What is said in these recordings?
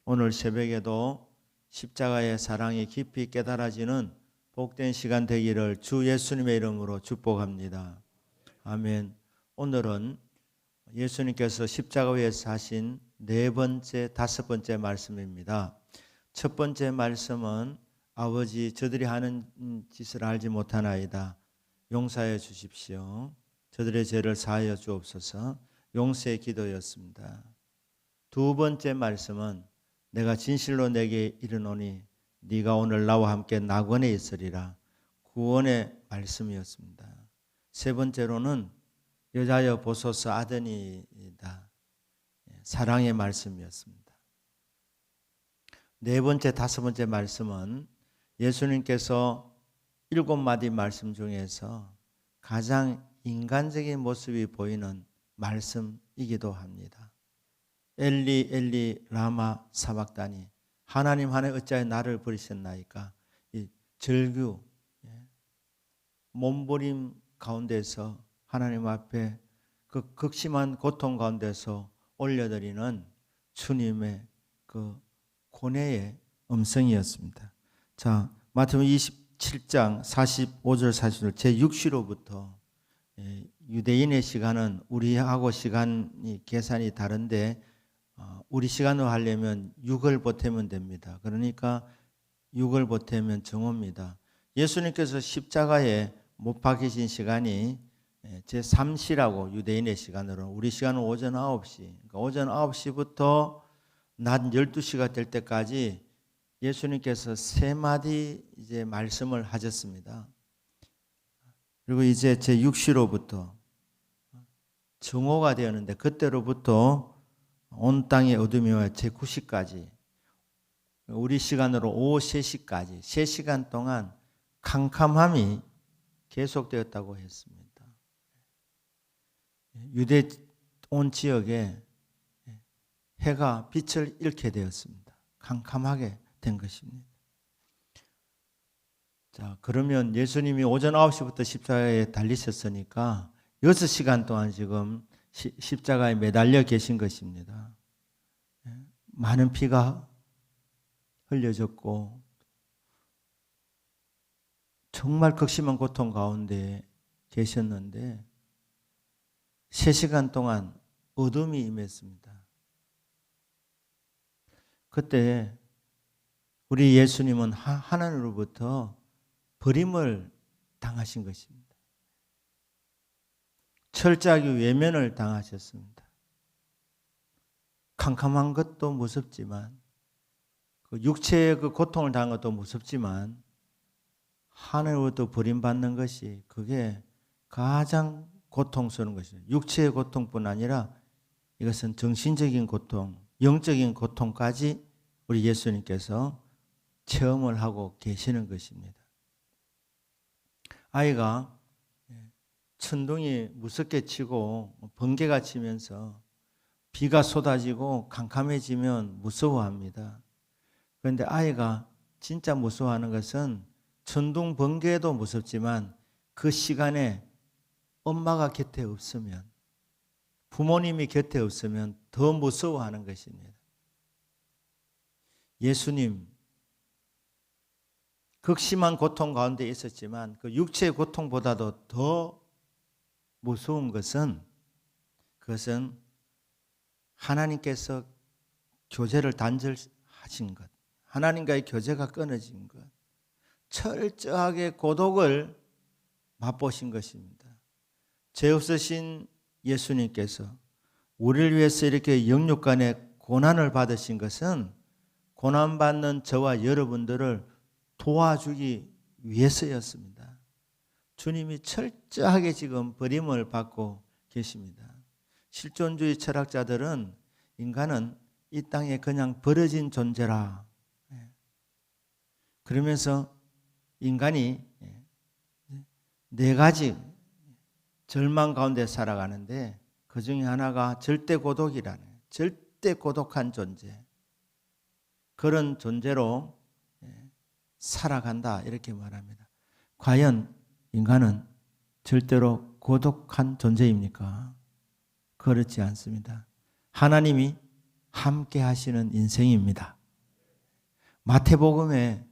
오늘 새벽에도 십자가의 사랑이 깊이 깨달아지는 복된 시간 되기를 주 예수님의 이름으로 축복합니다. 아멘. 오늘은 예수님께서 십자가 위에서 하신 네 번째, 다섯 번째 말씀입니다. 첫 번째 말씀은 아버지 저들이 하는 짓을 알지 못하나이다. 용서하여 주십시오. 저들의 죄를 사하여 주옵소서. 용서의 기도였습니다. 두 번째 말씀은 내가 진실로 내게 이르노니 네가 오늘 나와 함께 낙원에 있으리라. 구원의 말씀이었습니다. 세 번째로는 여자여 보소서 아드니이다. 사랑의 말씀이었습니다. 네 번째, 다섯 번째 말씀은 예수님께서 7마디 말씀 중에서 가장 인간적인 모습이 보이는 말씀이기도 합니다. 엘리 엘리 라마 사박다니, 하나님 어찌하여 나를 버리셨나이까. 이 절규, 몸부림 가운데서 하나님 앞에 그 극심한 고통 가운데서 올려드리는 주님의 그 고뇌의 음성이었습니다. 자, 마태복음 27장 45절 40절 제6시로부터 유대인의 시간은 우리하고 시간이 계산이 다른데 우리 시간으로 하려면 6을 보태면 됩니다. 그러니까 6을 보태면 정오입니다. 예수님께서 십자가에 못 박히신 시간이 제3시라고 유대인의 시간으로, 우리 시간은 오전 9시. 그러니까 오전 9시부터 낮 12시가 될 때까지 예수님께서 3마디 이제 말씀을 하셨습니다. 그리고 이제 제6시로부터 정오가 되었는데 그때로부터 온 땅의 어둠이 와 제9시까지 우리 시간으로 오후 3시까지 3시간 동안 캄캄함이 계속되었다고 했습니다. 유대 온 지역에 해가 빛을 잃게 되었습니다. 캄캄하게 된 것입니다. 자, 그러면 예수님이 오전 9시부터 십자가에 달리셨으니까 6시간 동안 지금 십자가에 매달려 계신 것입니다. 많은 피가 흘려졌고 정말 극심한 고통 가운데 계셨는데 3시간 동안 어둠이 임했습니다. 그때 우리 예수님은 하나님으로부터 버림을 당하신 것입니다. 철저하게 외면을 당하셨습니다. 캄캄한 것도 무섭지만 그 육체의 그 고통을 당한 것도 무섭지만 하늘로부터 버림받는 것이 그게 가장 고통스러운 것이에요. 육체의 고통뿐 아니라 이것은 정신적인 고통, 영적인 고통까지 우리 예수님께서 체험을 하고 계시는 것입니다. 아이가 천둥이 무섭게 치고 번개가 치면서 비가 쏟아지고 캄캄해지면 무서워합니다. 그런데 아이가 진짜 무서워하는 것은 천둥 번개도 무섭지만 그 시간에 엄마가 곁에 없으면, 부모님이 곁에 없으면 더 무서워하는 것입니다. 예수님 극심한 고통 가운데 있었지만 그 육체의 고통보다도 더 무서운 것은 그것은 하나님께서 교제를 단절하신 것, 하나님과의 교제가 끊어진 것, 철저하게 고독을 맛보신 것입니다. 죄 없으신 예수님께서 우리를 위해서 이렇게 영육간의 고난을 받으신 것은 고난받는 저와 여러분들을 도와주기 위해서였습니다. 주님이 철저하게 지금 버림을 받고 계십니다. 실존주의 철학자들은 인간은 이 땅에 그냥 버려진 존재라. 그러면서 인간이 4가지 절망 가운데 살아가는데 그 중에 하나가 절대 고독이라는, 절대 고독한 존재. 그런 존재로 살아간다 이렇게 말합니다. 과연 인간은 절대로 고독한 존재입니까? 그렇지 않습니다. 하나님이 함께 하시는 인생입니다. 마태복음에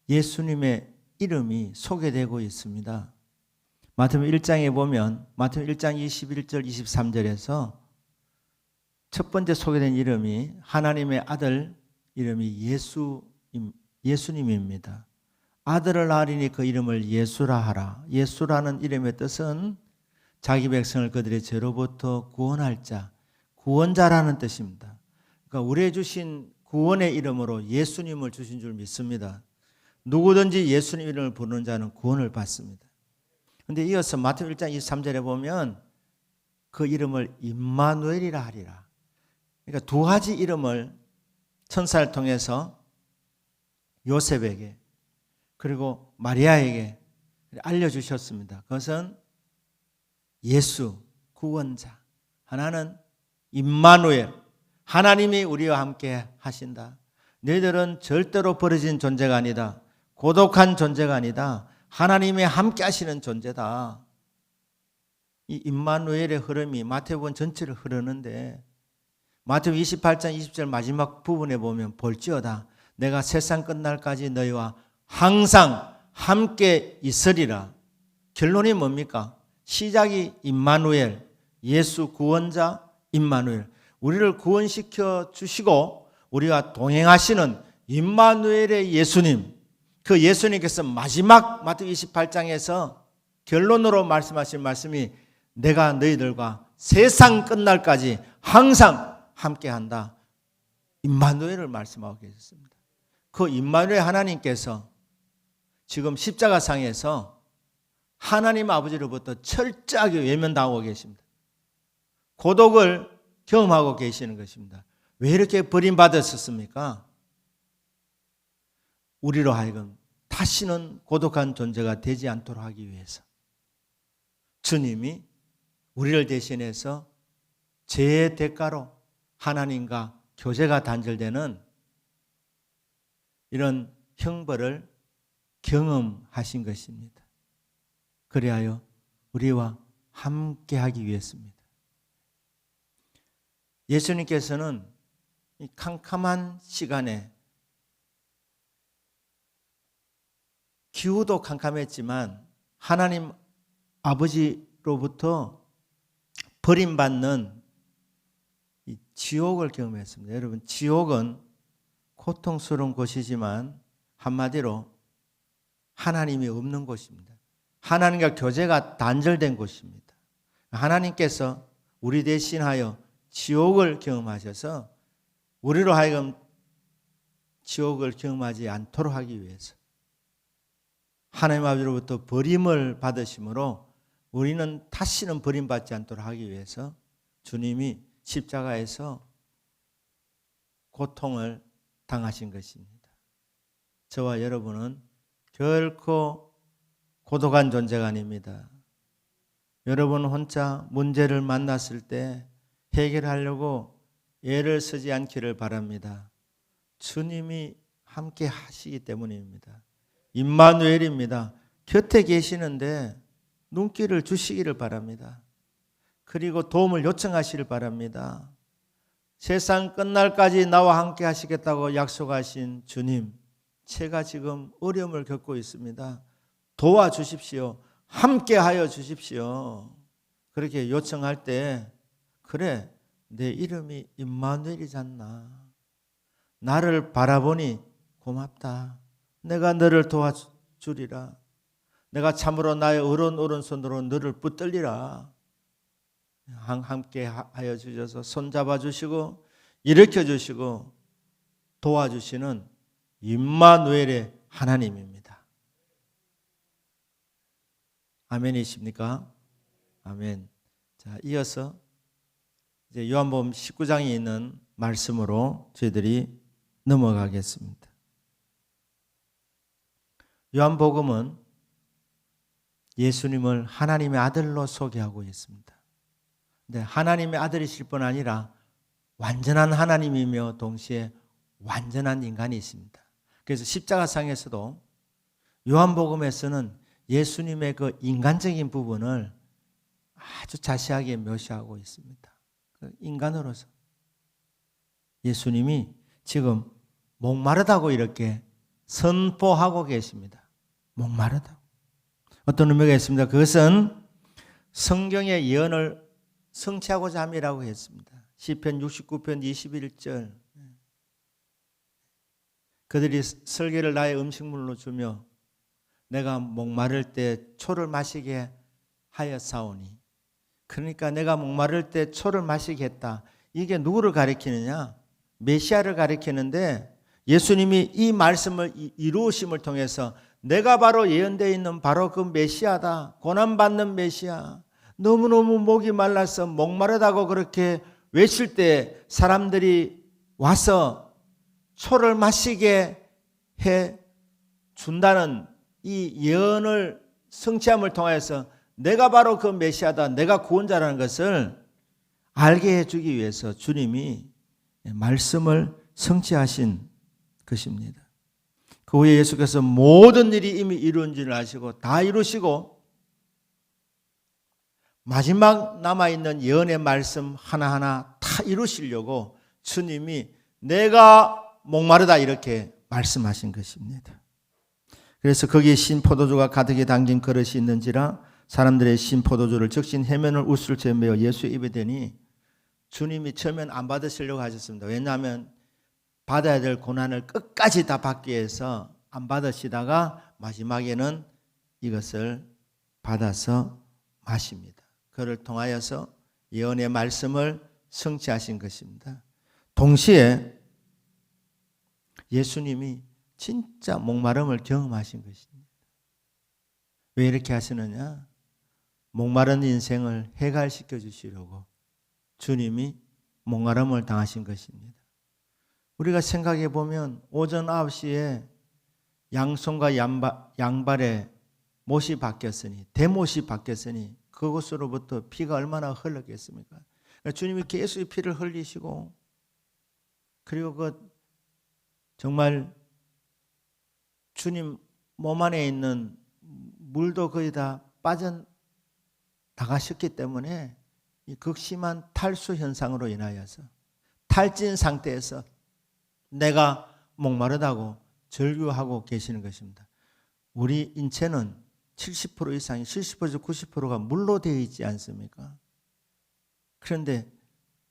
예수님의 이름이 소개되고 있습니다. 마태복음 1장에 보면 마태복음 1장 21절 23절에서 첫 번째 소개된 이름이 하나님의 아들 이름이 예수님입니다. 아들을 낳으리니 그 이름을 예수라 하라. 예수라는 이름의 뜻은 자기 백성을 그들의 죄로부터 구원할 자, 구원자라는 뜻입니다. 그러니까 우리에 주신 구원의 이름으로 예수님을 주신 줄 믿습니다. 누구든지 예수님 이름을 부르는 자는 구원을 받습니다. 그런데 이어서 마태복음 1장 23절에 보면 그 이름을 임마누엘이라 하리라. 그러니까 두 가지 이름을 천사를 통해서 요셉에게 그리고 마리아에게 알려주셨습니다. 그것은 예수, 구원자. 하나는 임마누엘, 하나님이 우리와 함께 하신다. 너희들은 절대로 버려진 존재가 아니다. 고독한 존재가 아니다. 하나님이 함께 하시는 존재다. 이 임마누엘의 흐름이 마태복음 전체를 흐르는데 마태복음 28장 20절 마지막 부분에 보면 볼지어다 내가 세상 끝날까지 너희와 항상 함께 있으리라. 결론이 뭡니까? 시작이 임마누엘, 예수 구원자 임마누엘. 우리를 구원시켜 주시고 우리와 동행하시는 임마누엘의 예수님. 그 예수님께서 마지막 마태복음 28장에서 결론으로 말씀하신 말씀이 내가 너희들과 세상 끝날까지 항상 함께한다. 임마누엘을 말씀하고 계셨습니다. 그 임마누엘 하나님께서 지금 십자가상에서 하나님 아버지로부터 철저하게 외면당하고 계십니다. 고독을 경험하고 계시는 것입니다. 왜 이렇게 버림받았었습니까? 우리로 하여금 다시는 고독한 존재가 되지 않도록 하기 위해서 주님이 우리를 대신해서 죄의 대가로 하나님과 교제가 단절되는 이런 형벌을 경험하신 것입니다. 그리하여 우리와 함께하기 위해서입니다. 예수님께서는 이 캄캄한 시간에 기후도 캄캄했지만 하나님 아버지로부터 버림받는 이 지옥을 경험했습니다. 여러분, 지옥은 고통스러운 곳이지만 한마디로 하나님이 없는 곳입니다. 하나님과 교제가 단절된 곳입니다. 하나님께서 우리 대신하여 지옥을 경험하셔서 우리로 하여금 지옥을 경험하지 않도록 하기 위해서 하나님 아버지로부터 버림을 받으심으로 우리는 다시는 버림받지 않도록 하기 위해서 주님이 십자가에서 고통을 당하신 것입니다. 저와 여러분은 결코 고독한 존재가 아닙니다. 여러분 혼자 문제를 만났을 때 해결하려고 애를 쓰지 않기를 바랍니다. 주님이 함께 하시기 때문입니다. 임마누엘입니다. 곁에 계시는데 눈길을 주시기를 바랍니다. 그리고 도움을 요청하시길 바랍니다. 세상 끝날까지 나와 함께 하시겠다고 약속하신 주님, 제가 지금 어려움을 겪고 있습니다. 도와주십시오. 함께 하여 주십시오. 그렇게 요청할 때 그래, 내 이름이 임마누엘이잖아. 나를 바라보니 고맙다. 내가 너를 도와주리라. 내가 참으로 나의 오른손으로 너를 붙들리라. 함께 하여 주셔서 손잡아 주시고 일으켜 주시고 도와주시는 임마누엘의 하나님입니다. 아멘이십니까? 아멘. 자, 이어서 이제 요한복음 19장에 있는 말씀으로 저희들이 넘어가겠습니다. 요한복음은 예수님을 하나님의 아들로 소개하고 있습니다. 근데 하나님의 아들이실 뿐 아니라 완전한 하나님이며 동시에 완전한 인간이십니다. 그래서 십자가상에서도 요한복음에서는 예수님의 그 인간적인 부분을 아주 자세하게 묘사하고 있습니다. 인간으로서 예수님이 지금 목마르다고 이렇게 선포하고 계십니다. 목마르다고. 어떤 의미가 있습니다. 그것은 성경의 예언을 성취하고자 함이라고 했습니다. 시편 69편 21절. 그들이 설계를 나의 음식물로 주며 내가 목마를 때 초를 마시게 하였사오니. 그러니까 내가 목마를 때 초를 마시겠다. 이게 누구를 가리키느냐? 메시아를 가리키는데 예수님이 이 말씀을 이루심을 통해서 내가 바로 예언되어 있는 바로 그 메시아다. 고난받는 메시아. 너무너무 목이 말라서 목마르다고 그렇게 외칠 때 사람들이 와서 초를 마시게 해 준다는 이 예언을 성취함을 통해서 내가 바로 그 메시아다. 내가 구원자라는 것을 알게 해주기 위해서 주님이 말씀을 성취하신 것입니다. 그 후에 예수께서 모든 일이 이미 이루어진 줄 아시고 다 이루시고 마지막 남아있는 예언의 말씀 하나하나 다 이루시려고 주님이 내가 목마르다 이렇게 말씀하신 것입니다. 그래서 거기에 신 포도주가 가득히 담긴 그릇이 있는지라 사람들의 신 포도주를 적신 해면을 우슬채 메어 예수의 입에 대니 주님이 처음엔 안 받으시려고 하셨습니다. 왜냐하면 받아야 될 고난을 끝까지 다 받기 위해서 안 받으시다가 마지막에는 이것을 받아서 마십니다. 그를 통하여서 예언의 말씀을 성취하신 것입니다. 동시에 예수님이 진짜 목마름을 경험하신 것입니다. 왜 이렇게 하시느냐? 목마른 인생을 해갈시켜 주시려고 주님이 목마름을 당하신 것입니다. 우리가 생각해 보면 오전 9시에 양손과 양발에 못이 박혔으니 대못이 박혔으니 그곳으로부터 피가 얼마나 흘렀겠습니까? 주님이 계속 피를 흘리시고 그리고 그 정말 주님 몸 안에 있는 물도 거의 다 빠져나가셨기 때문에 이 극심한 탈수 현상으로 인하여서 탈진 상태에서 내가 목마르다고 절규하고 계시는 것입니다. 우리 인체는 70% 이상이 70%에서 90%가 물로 되어 있지 않습니까? 그런데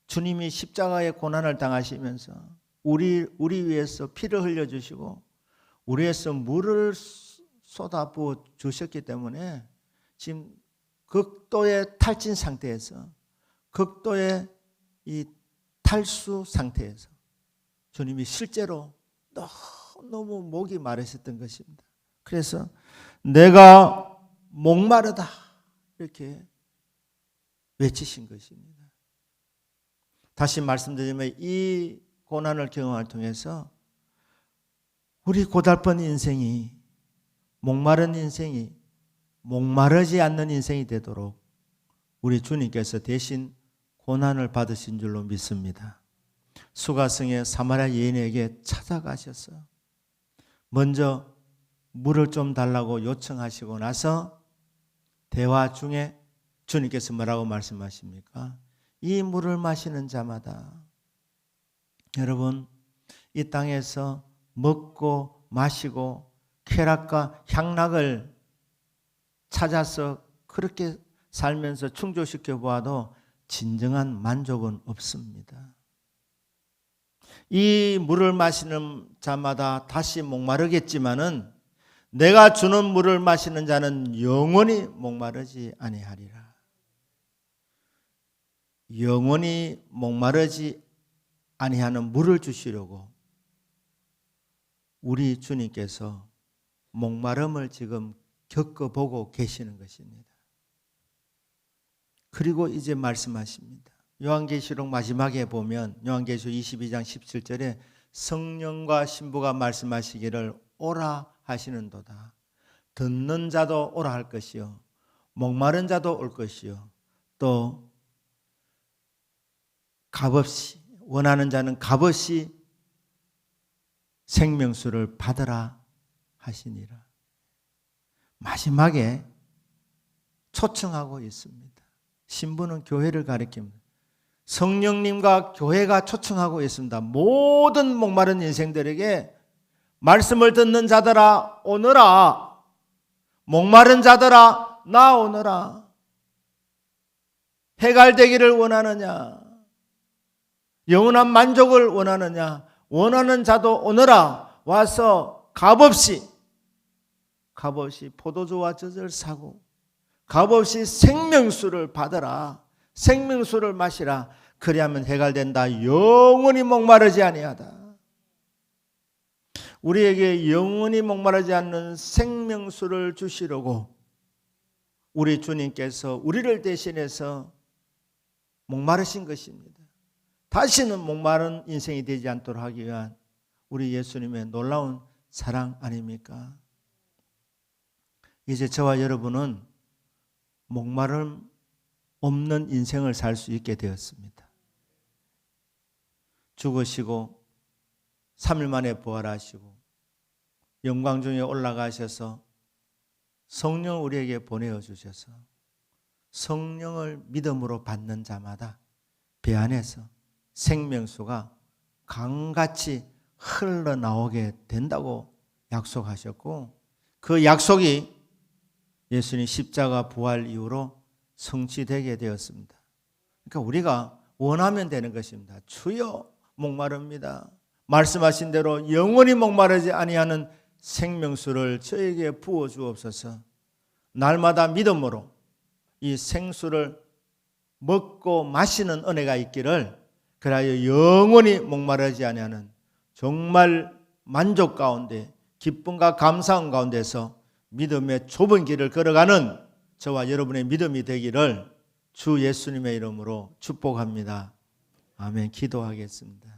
주님이 십자가의 고난을 당하시면서 우리 위해서 피를 흘려주시고 우리 위해서 물을 쏟아부어 주셨기 때문에 지금 극도의 탈진 상태에서 극도의 이 탈수 상태에서 주님이 실제로 너무 목이 마르셨던 것입니다. 그래서 내가 목마르다 이렇게 외치신 것입니다. 다시 말씀드리면 이 고난을 경험을 통해서 우리 고달픈 인생이 목마른 인생이 목마르지 않는 인생이 되도록 우리 주님께서 대신 고난을 받으신 줄로 믿습니다. 수가성의 사마리아 여인에게 찾아가셔서 먼저 물을 좀 달라고 요청하시고 나서 대화 중에 주님께서 뭐라고 말씀하십니까? 이 물을 마시는 자마다 여러분 이 땅에서 먹고 마시고 쾌락과 향락을 찾아서 그렇게 살면서 충족시켜 보아도 진정한 만족은 없습니다. 이 물을 마시는 자마다 다시 목마르겠지만은 내가 주는 물을 마시는 자는 영원히 목마르지 아니하리라. 영원히 목마르지 아니하는 물을 주시려고 우리 주님께서 목마름을 지금 겪어보고 계시는 것입니다. 그리고 이제 말씀하십니다. 요한계시록 마지막에 보면 요한계시록 22장 17절에 성령과 신부가 말씀하시기를 오라 하시는도다. 듣는 자도 오라 할 것이요 목마른 자도 올 것이요 또 값없이 원하는 자는 값없이 생명수를 받으라 하시니라. 마지막에 초청하고 있습니다. 신부는 교회를 가리킵니다. 성령님과 교회가 초청하고 있습니다. 모든 목마른 인생들에게 말씀을 듣는 자들아 오너라, 목마른 자들아 나오너라. 해갈되기를 원하느냐, 영원한 만족을 원하느냐, 원하는 자도 오너라. 와서 값없이 포도주와 젖을 사고 값없이 생명수를 받아라. 생명수를 마시라. 그리하면 해갈된다. 영원히 목마르지 아니하다. 우리에게 영원히 목마르지 않는 생명수를 주시려고 우리 주님께서 우리를 대신해서 목마르신 것입니다. 다시는 목마른 인생이 되지 않도록 하기 위한 우리 예수님의 놀라운 사랑 아닙니까? 이제 저와 여러분은 목마름 없는 인생을 살 수 있게 되었습니다. 죽으시고 3일 만에 부활하시고 영광 중에 올라가셔서 성령을 우리에게 보내어 주셔서 성령을 믿음으로 받는 자마다 배 안에서 생명수가 강같이 흘러나오게 된다고 약속하셨고, 그 약속이 예수님 십자가 부활 이후로 성취되게 되었습니다. 그러니까 우리가 원하면 되는 것입니다. 주여 목마릅니다. 말씀하신 대로 영원히 목마르지 아니하는 생명수를 저에게 부어 주옵소서. 날마다 믿음으로 이 생수를 먹고 마시는 은혜가 있기를, 그리하여 영원히 목마르지 아니하는 정말 만족 가운데 기쁨과 감사함 가운데서 믿음의 좁은 길을 걸어가는 저와 여러분의 믿음이 되기를 주 예수님의 이름으로 축복합니다. 아멘. 기도하겠습니다.